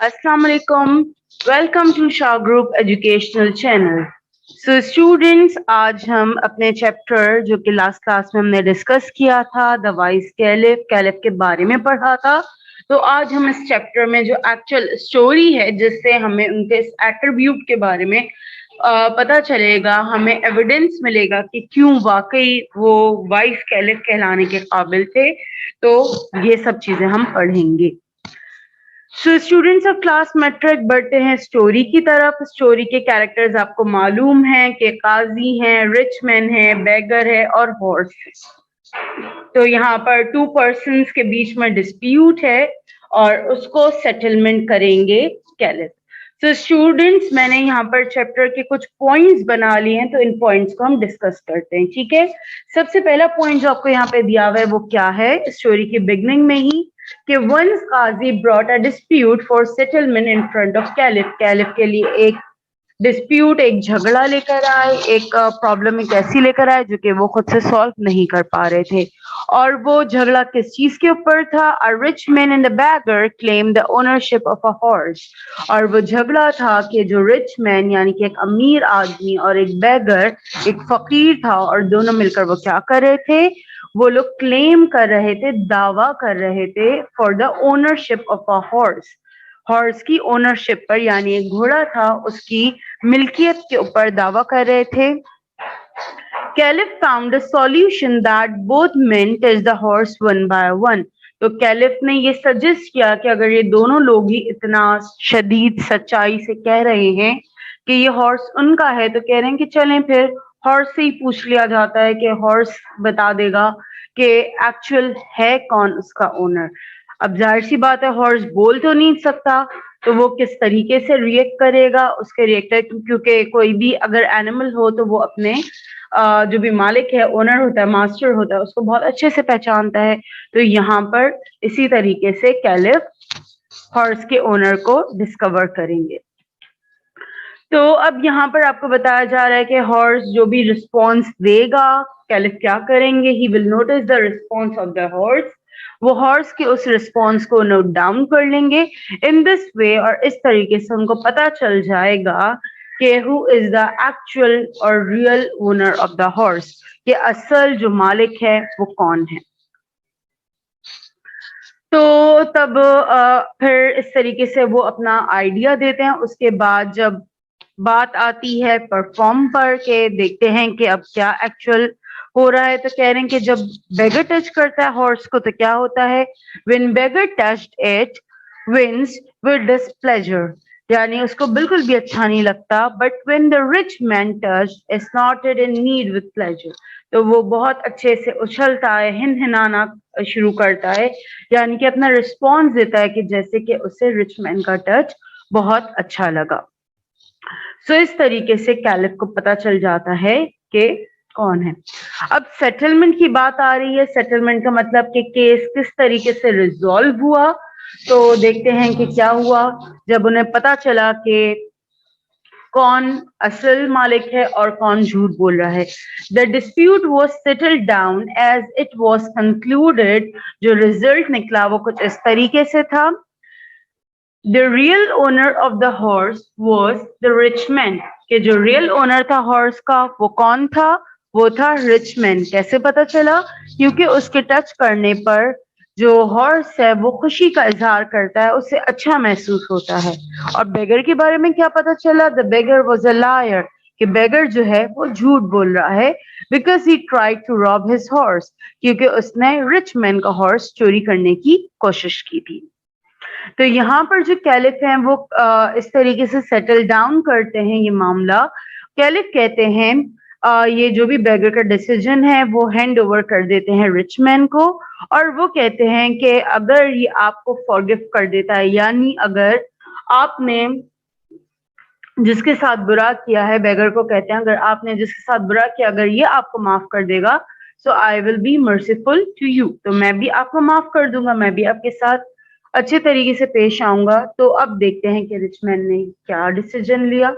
Assalamu alaikum. Welcome to Shah Group Educational Channel. So students, आज हम अपने chapter जो कि लास्ट क्लास में हमने डिस्कस किया था द वाइस कैलिफ के बारे में पढ़ा था. तो आज हम इस चैप्टर में जो एक्चुअल स्टोरी है जिससे हमें उनके इस एट्रीब्यूट के बारे में पता चलेगा, हमें एविडेंस मिलेगा कि क्यों वाकई वो वाइस कैलिफ कहलाने के काबिल थे. तो ये सब चीजें हम पढ़ेंगे. So students of class matric बढ़ते हैं स्टोरी की तरफ. स्टोरी के कैरेक्टर्स आपको मालूम हैं कि काजी हैं, रिच मैन है, बेगर है और हॉर्स है. तो यहाँ पर टू पर्सन्स के बीच में डिस्प्यूट है और उसको सेटलमेंट करेंगे कैलिफ. तो स्टूडेंट्स, मैंने यहाँ पर चैप्टर के कुछ पॉइंट्स बना लिए हैं, तो इन पॉइंट्स को हम डिस्कस करते हैं. ठीक है, सबसे पहला पॉइंट जो आपको यहाँ पे दिया हुआ है वो क्या है, स्टोरी की बिगनिंग में ही कि once qazi brought a dispute for settlement in front of caliph. Caliph के लिए एक डिस्प्यूट, एक झगड़ा लेकर आए, एक प्रॉब्लम एक ऐसी लेकर आए जो कि वो खुद से सॉल्व नहीं कर पा रहे थे. और वो झगड़ा किस चीज के ऊपर था? A rich man and a beggar claimed the ownership of a horse. और वो झगड़ा था कि जो रिच मैन यानी कि एक अमीर आदमी और एक बेगर, एक फकीर था, और दोनों मिलकर वो क्या कर रहे थे? वो लोग क्लेम कर रहे थे, दावा कर रहे थे for the ownership of a horse. Horse की ओनरशिप पर, यानी एक घोड़ा था उसकी मिल्कियत के ऊपर दावा कर रहे थे. Caliph found a solution that both men test the horse one by one. तो कैलिफ ने ये सजेस्ट किया कि अगर ये दोनों लोग ही इतना शदीद सच्चाई से कह रहे हैं कि ये हॉर्स उनका है, तो कह रहे हैं कि चलें फिर हॉर्स से ही पूछ लिया जाता है कि हॉर्स बता देगा कि एक्चुअल है कौन उसका ओनर. अब जाहिर सी बात है, हॉर्स बोल तो नहीं सकता, तो वो किस तरीके से रिएक्ट करेगा? उसके रिएक्टर, क्योंकि कोई भी अगर एनिमल हो तो वो अपने जो भी मालिक है, ओनर होता है, मास्टर होता है, उसको बहुत अच्छे से पहचानता है. तो यहाँ पर इसी तरीके से कैलिफ हॉर्स के ओनर को डिस्कवर करेंगे. तो अब यहाँ पर आपको बताया जा रहा है कि हॉर्स जो भी रिस्पॉन्स देगा, कैलिफ क्या करेंगे? He will notice the response of the horse. वो हॉर्स के उस रिस्पॉन्स को नोट डाउन कर लेंगे इन दिस वे, और इस तरीके से उनको पता चल जाएगा कि हु इज द एक्चुअल और real owner of the horse, कि असल जो मालिक है वो कौन है. तो तब फिर इस तरीके से वो अपना आइडिया देते हैं. उसके बाद जब बात आती है परफॉर्म पर के देखते हैं कि अब क्या एक्चुअल हो रहा है, तो कह रहे हैं कि जब बेगर टच करता है हॉर्स को तो क्या होता है? When beggar touched it winced with displeasure, यानी उसको बिल्कुल भी अच्छा नहीं लगता. But when the rich man touched snorted and neighed with pleasure, तो वो बहुत अच्छे से उछलता है, हिनहिनाना शुरू करता है, यानी कि अपना रिस्पॉन्स देता है कि जैसे कि उसे रिच मैन का टच बहुत अच्छा लगा. सो इस तरीके से कैलिफ को पता चल जाता है कि कौन है. अब सेटलमेंट की बात आ रही है. सेटलमेंट का मतलब कि केस किस तरीके से रिजॉल्व हुआ. तो देखते हैं कि क्या हुआ जब उन्हें पता चला कि कौन असल मालिक है और कौन झूठ बोल रहा है. The dispute was settled down as it was concluded. जो रिजल्ट निकला वो कुछ इस तरीके से था. The real owner of the horse was the rich man. कि जो रियल ओनर था हॉर्स का वो कौन था? वो था रिच मैन. कैसे पता चला? क्योंकि उसके टच करने पर जो हॉर्स है वो खुशी का इजहार करता है, उससे अच्छा महसूस होता है. और बेगर के बारे में क्या पता चला? The beggar was a liar. कि बेगर जो है वो झूठ बोल रहा है, because he tried to rob his horse, क्योंकि उसने रिच मैन का हॉर्स चोरी करने की कोशिश की थी. तो यहाँ पर जो कैलिफ हैं वो इस तरीके से सेटल डाउन करते हैं ये मामला. कैलिफ कहते हैं ये जो भी बेगर का डिसीजन है वो हैंड ओवर कर देते हैं रिच मैन को, और वो कहते हैं कि अगर ये आपको फॉरगिव कर देता है, यानी अगर आपने जिसके साथ बुरा किया है, बेगर को कहते हैं अगर आपने जिसके साथ बुरा किया अगर ये आपको माफ कर देगा, so I will be merciful to you. तो मैं भी आपको माफ कर दूंगा, मैं भी आपके साथ अच्छे तरीके से पेश आऊंगा. तो अब देखते हैं कि रिच मैन ने क्या डिसीजन लिया.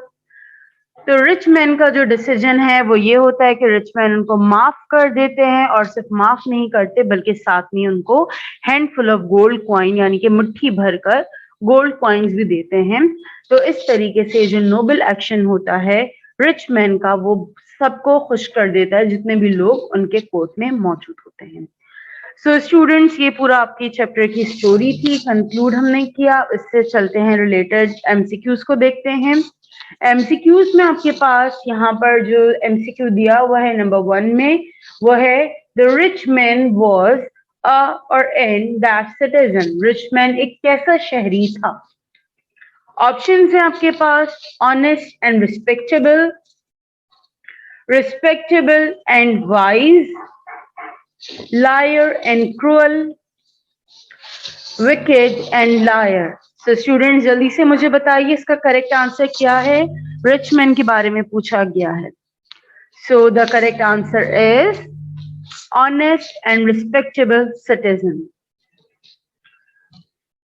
तो रिच मैन का जो डिसीजन है वो ये होता है कि रिच मैन उनको माफ कर देते हैं, और सिर्फ माफ नहीं करते बल्कि साथ में उनको हैंडफुल ऑफ गोल्ड कॉइन, यानी कि मुट्ठी भर कर गोल्ड कॉइन्स भी देते हैं। तो इस तरीके से जो नोबल एक्शन होता है रिच मैन का, वो सबको खुश कर देता है जितने भी लोग उनके कोर्ट में मौजूद होते हैं। सो स्टूडेंट्स, ये पूरा आपकी चैप्टर की स्टोरी थी, कंक्लूड हमने किया। इससे चलते हैं रिलेटेड एमसीक्यूज को देखते हैं। एमसीक्यूज में आपके पास यहाँ पर जो एमसीक्यू दिया हुआ है नंबर 1 में, वो है the rich man was a और an that citizen. Rich man एक कैसा शहरी था। ऑप्शंस हैं आपके पास honest and respectable, respectable and wise, liar and cruel, wicked and liar। So student जल्दी से मुझे बताइए इसका करेक्ट आंसर क्या है। रिच मैन के बारे में पूछा गया है। So the correct answer is honest and respectable citizen।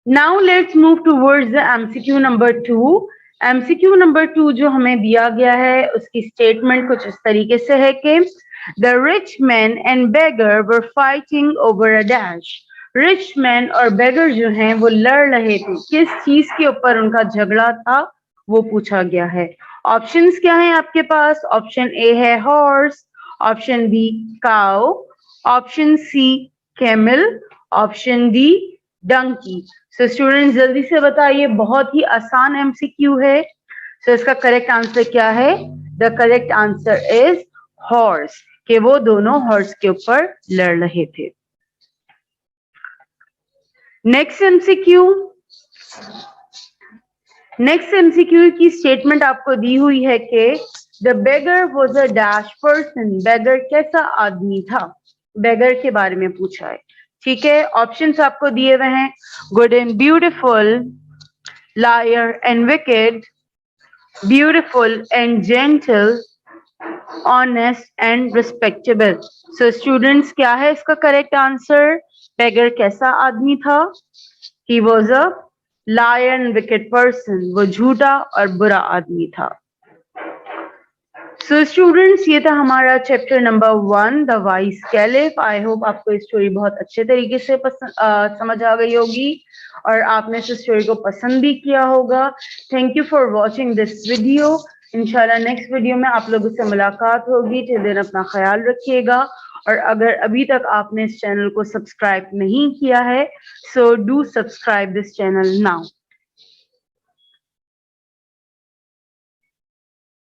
Now let's move towards the MCQ number 2। MCQ number 2 जो हमें दिया गया है उसकी स्टेटमेंट कुछ इस तरीके से है कि The rich man and beggar were fighting over a dash। Rich man और beggar जो हैं वो लड़ रहे थे, किस चीज के ऊपर उनका झगड़ा था वो पूछा गया है। ऑप्शंस क्या हैं आपके पास। ऑप्शन ए है horse, option B cow, option C camel, option D donkey. So student जल्दी से बताइए, बहुत ही आसान एमसीक्यू है। सो इसका करेक्ट आंसर क्या है। The correct answer is horse, कि वो दोनों हॉर्स के ऊपर लड़ रहे थे। नेक्स्ट एमसीक्यू की स्टेटमेंट आपको दी हुई है कि the beggar was a dash person. Beggar कैसा आदमी था, बेगर के बारे में पूछा है। ठीक है, ऑप्शंस आपको दिए हुए हैं good and beautiful, lawyer and wicked, beautiful and gentle, honest and respectable. So students क्या है इसका करेक्ट आंसर। बेगर कैसा आदमी था। He was a lawyer and wicked person, वो झूठा और बुरा आदमी था। सो स्टूडेंट्स ये था हमारा chapter number 1 the vice caliph. I hope आपको स्टोरी बहुत अच्छे तरीके से समझ आ गई होगी और आपने इस स्टोरी को पसंद भी किया होगा। Thank you for watching this video. इंशाल्लाह नेक्स्ट वीडियो में आप लोगों से मुलाकात होगी। टिल देन अपना ख्याल रखिएगा और अगर अभी तक आपने इस चैनल को सब्सक्राइब नहीं किया है so do subscribe this channel now.